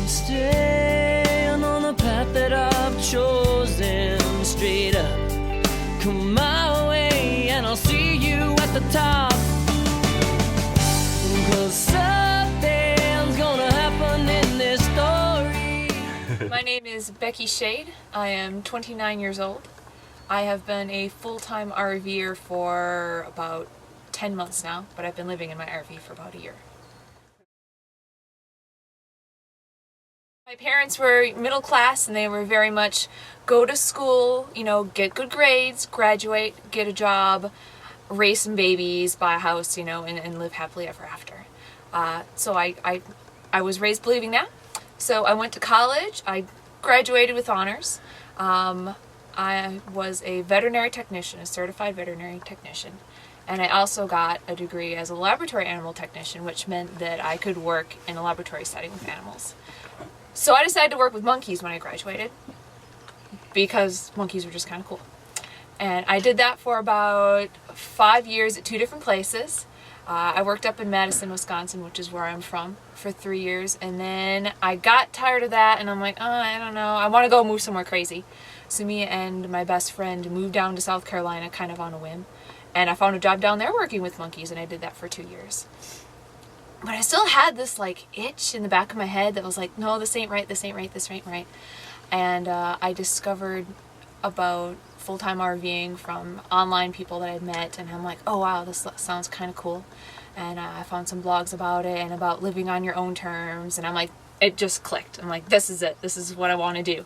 staying on the path that I've chosen, straight up. Come my way and I'll see you at the top. 'Cause something's gonna happen in this story. My name is Becky Schade. I am 29 years old. I have been a full-time RVer for about 10 months now, but I've been living in my RV for about a year. My parents were middle class and they were very much go to school, you know, get good grades, graduate, get a job, raise some babies, buy a house, you know, and live happily ever after. So I was raised believing that. So I went to college. I graduated with honors. I was a veterinary technician, a certified veterinary technician. And I also got a degree as a laboratory animal technician, which meant that I could work in a laboratory setting with animals. So I decided to work with monkeys when I graduated because monkeys were just kind of cool. And I did that for about 5 years at 2 different places. I worked up in Madison, Wisconsin, which is where I'm from, for 3 years. And then I got tired of that and I'm like, oh, I don't know, I want to go move somewhere crazy. So me and my best friend moved down to South Carolina kind of on a whim. And I found a job down there working with monkeys, and I did that for 2 years. But I still had this like itch in the back of my head that was like, no, this ain't right, this ain't right, this ain't right. And I discovered about full-time RVing from online people that I'd met, and I'm like, oh wow, this sounds kind of cool. And I found some blogs about it and about living on your own terms, and I'm like, it just clicked. I'm like, this is it, this is what I want to do.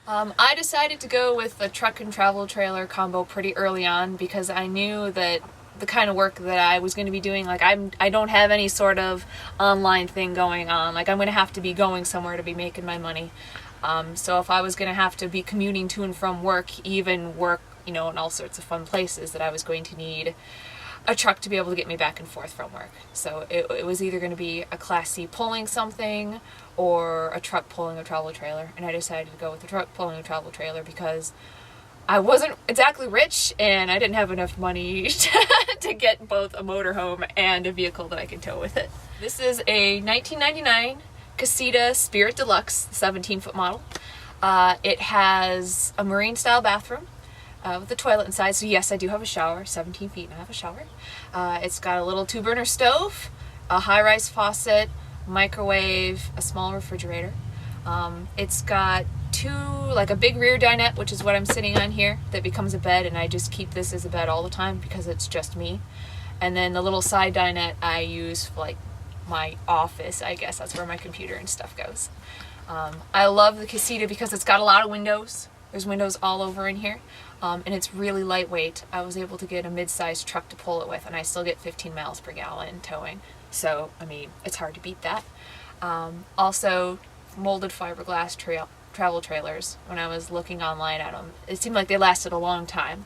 I decided to go with a truck and travel trailer combo pretty early on because I knew that the kind of work that I was going to be doing, like I don't have any sort of online thing going on. Like I'm going to have to be going somewhere to be making my money. So if I was going to have to be commuting to and from work, even work, you know, in all sorts of fun places, that I was going to need a truck to be able to get me back and forth from work. So it was either going to be a Class C pulling something or a truck pulling a travel trailer. And I decided to go with the truck pulling a travel trailer because I wasn't exactly rich and I didn't have enough money to get both a motorhome and a vehicle that I could tow with it. This is a 1999 Casita Spirit Deluxe 17-foot model. It has a marine style bathroom with a toilet inside. So yes, I do have a shower, 17 feet and I have a shower. It's got a little 2-burner stove, a high-rise faucet, microwave, a small refrigerator. It's got like a big rear dinette, which is what I'm sitting on here, that becomes a bed, and I just keep this as a bed all the time because it's just me. And then the little side dinette I use for like my office, I guess. That's where my computer and stuff goes. I love the Casita because it's got a lot of windows. There's windows all over in here. And it's really lightweight. I was able to get a mid-sized truck to pull it with, and I still get 15 miles per gallon towing. So, I mean, it's hard to beat that. Also, molded fiberglass travel trailers. When I was looking online at them, it seemed like they lasted a long time.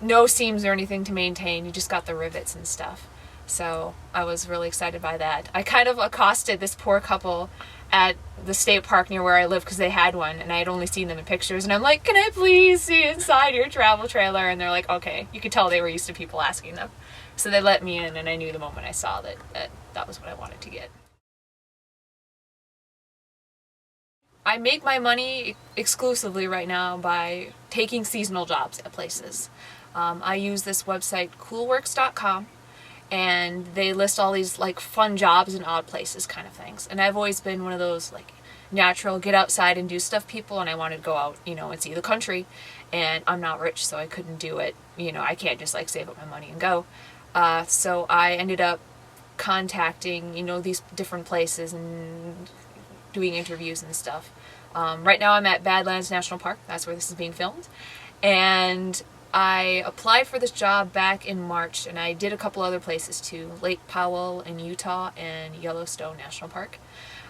No seams or anything to maintain. You just got the rivets and stuff. So I was really excited by that. I kind of accosted this poor couple at the state park near where I live because they had one and I had only seen them in pictures, and I'm like, can I please see inside your travel trailer? And they're like, okay. You could tell they were used to people asking them. So they let me in, and I knew the moment I saw that was what I wanted to get. I make my money exclusively right now by taking seasonal jobs at places. I use this website, coolworks.com, and they list all these like fun jobs in odd places kind of things. And I've always been one of those like natural get outside and do stuff people, and I wanted to go out, you know, and see the country. And I'm not rich, so I couldn't do it. You know, I can't just like save up my money and go. So I ended up contacting, you know, these different places and doing interviews and stuff. Right now I'm at Badlands National Park. That's where this is being filmed. And I applied for this job back in March, and I did a couple other places too. Lake Powell in Utah and Yellowstone National Park.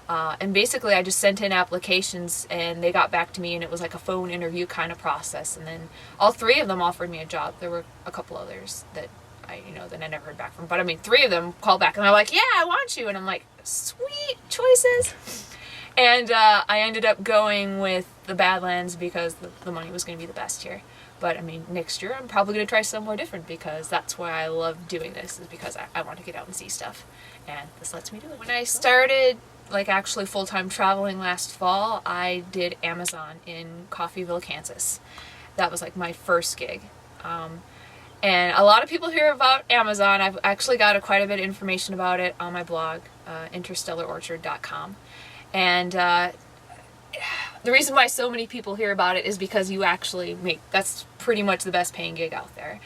And basically I just sent in applications and they got back to me, and it was like a phone interview kind of process. And then all 3 of them offered me a job. There were a couple others that I never heard back from. But I mean, 3 of them called back and they're like, yeah, I want you. And I'm like, sweet choices. And I ended up going with the Badlands because the money was going to be the best here. But I mean, next year I'm probably going to try somewhere different, because that's why I love doing this, is because I want to get out and see stuff. And this lets me do it. When I started like actually full-time traveling last fall, I did Amazon in Coffeyville, Kansas. That was like my first gig. And a lot of people hear about Amazon. I've actually got quite a bit of information about it on my blog, interstellarorchard.com. And the reason why so many people hear about it is because you actually that's pretty much the best paying gig out there.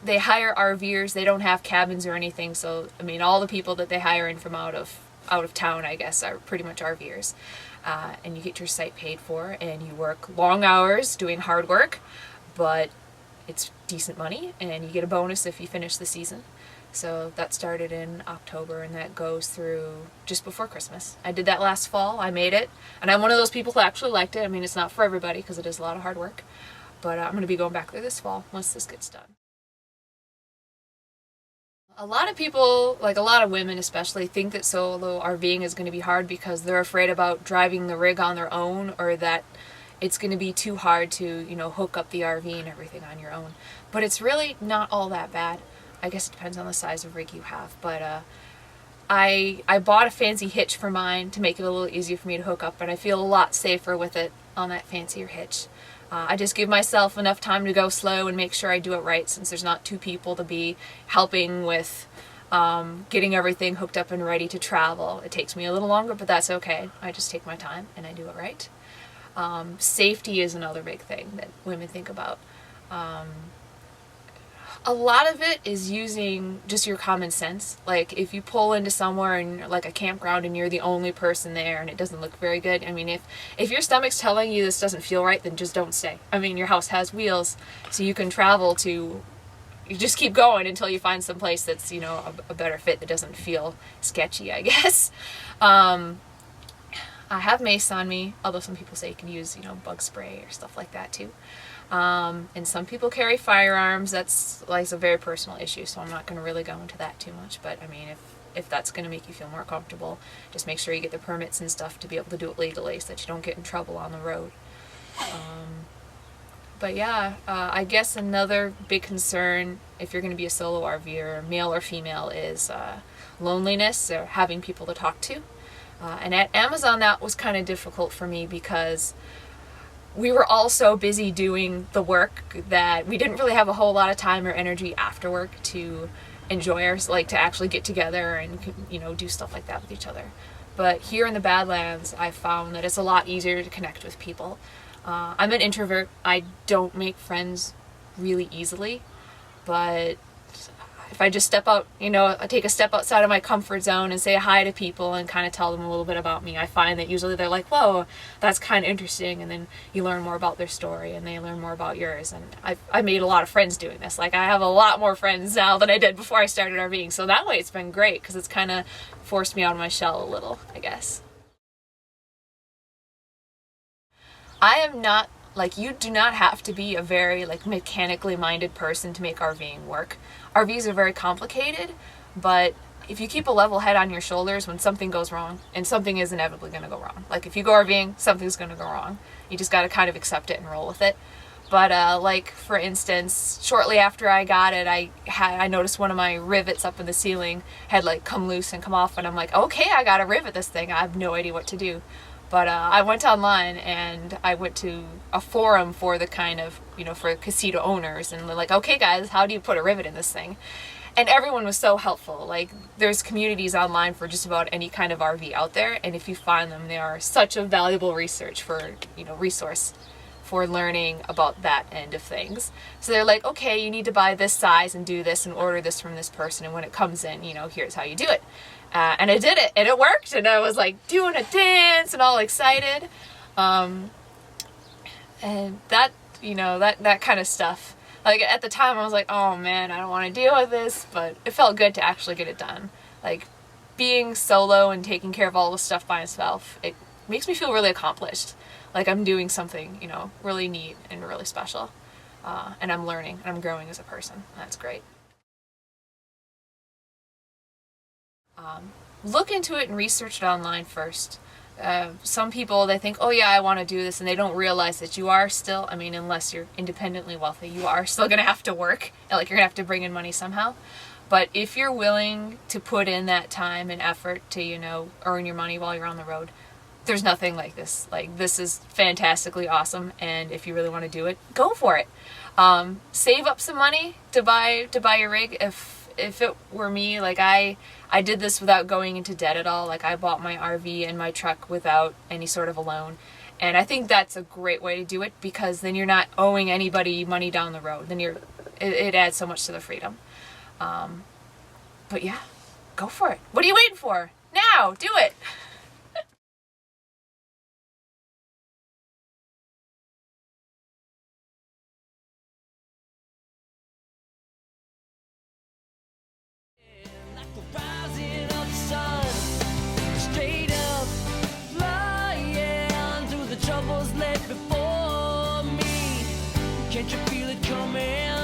They hire RVers. They don't have cabins or anything. So, I mean, all the people that they hire in from out of town, I guess, are pretty much RVers. And you get your site paid for, and you work long hours doing hard work, but it's decent money, and you get a bonus if you finish the season. So that started in October, and that goes through just before Christmas. I did that last fall. I made it, and I'm one of those people who actually liked it. I mean, it's not for everybody because it is a lot of hard work, but I'm going to be going back there this fall once this gets done. A lot of people, like a lot of women especially, think that solo RVing is going to be hard because they're afraid about driving the rig on their own, or that it's going to be too hard to, you know, hook up the RV and everything on your own. But it's really not all that bad. I guess it depends on the size of rig you have. But I bought a fancy hitch for mine to make it a little easier for me to hook up, and I feel a lot safer with it on that fancier hitch. I just give myself enough time to go slow and make sure I do it right, since there's not two people to be helping with getting everything hooked up and ready to travel. It takes me a little longer, but that's okay. I just take my time and I do it right. Safety is another big thing that women think about. A lot of it is using just your common sense. Like if you pull into somewhere and like a campground and you're the only person there and it doesn't look very good, I mean, if your stomach's telling you this doesn't feel right, then just don't stay. I mean, your house has wheels, so you can travel to, you just keep going until you find some place that's, you know, a better fit that doesn't feel sketchy, I guess. I have mace on me, although some people say you can use, you know, bug spray or stuff like that too. And some people carry firearms. That's like a very personal issue, so I'm not going to really go into that too much. But I mean, if that's going to make you feel more comfortable, just make sure you get the permits and stuff to be able to do it legally, so that you don't get in trouble on the road. But yeah, I guess another big concern if you're going to be a solo RVer, male or female, is loneliness, or having people to talk to. And at Amazon, that was kind of difficult for me because we were all so busy doing the work that we didn't really have a whole lot of time or energy after work to enjoy our, like to actually get together and, you know, do stuff like that with each other. But here in the Badlands, I found that it's a lot easier to connect with people. I'm an introvert. I don't make friends really easily, but if I just step out, you know, I take a step outside of my comfort zone and say hi to people and kind of tell them a little bit about me, I find that usually they're like, whoa, that's kind of interesting, and then you learn more about their story and they learn more about yours. And I've made a lot of friends doing this. Like, I have a lot more friends now than I did before I started RVing, so that way it's been great because it's kind of forced me out of my shell a little, I guess. I am not, like, you do not have to be a very, like, mechanically minded person to make RVing work. RVs are very complicated, but if you keep a level head on your shoulders when something goes wrong, and something is inevitably going to go wrong. Like, if you go RVing, something's going to go wrong. You just got to kind of accept it and roll with it. But, like, for instance, shortly after I got it, I noticed one of my rivets up in the ceiling had, like, come loose and come off, and I'm like, okay, I got to rivet this thing. I have no idea what to do. But I went online and I went to a forum for the kind of, you know, for casita owners, and they're like, okay guys, how do you put a rivet in this thing? And everyone was so helpful. Like, there's communities online for just about any kind of RV out there, and if you find them, they are such a valuable resource for learning about that end of things. So they're like, okay, you need to buy this size and do this and order this from this person, and when it comes in, you know, here's how you do it. And I did it, and it worked, and I was like doing a dance and all excited. And that, you know, that kind of stuff. Like, at the time I was like, oh man, I don't want to deal with this, but it felt good to actually get it done. Like, being solo and taking care of all the stuff by myself, it makes me feel really accomplished. Like, I'm doing something, you know, really neat and really special. And I'm learning, and I'm growing as a person. That's great. Look into it and research it online first. some people, they think, oh yeah, I want to do this, and they don't realize that you are still, I mean, unless you're independently wealthy, you are still going to have to work. Like, you're going to have to bring in money somehow. But if you're willing to put in that time and effort to, you know, earn your money while you're on the road, there's nothing like this. Like, this is fantastically awesome, and if you really want to do it, go for it. Save up some money to buy your rig. If it were me, like, I did this without going into debt at all. Like, I bought my RV and my truck without any sort of a loan. And I think that's a great way to do it, because then you're not owing anybody money down the road. Then it adds so much to the freedom. But yeah, go for it. What are you waiting for? Now, do it. Like the rising of the sun, straight up flying through the troubles laid before me. Can't you feel it coming?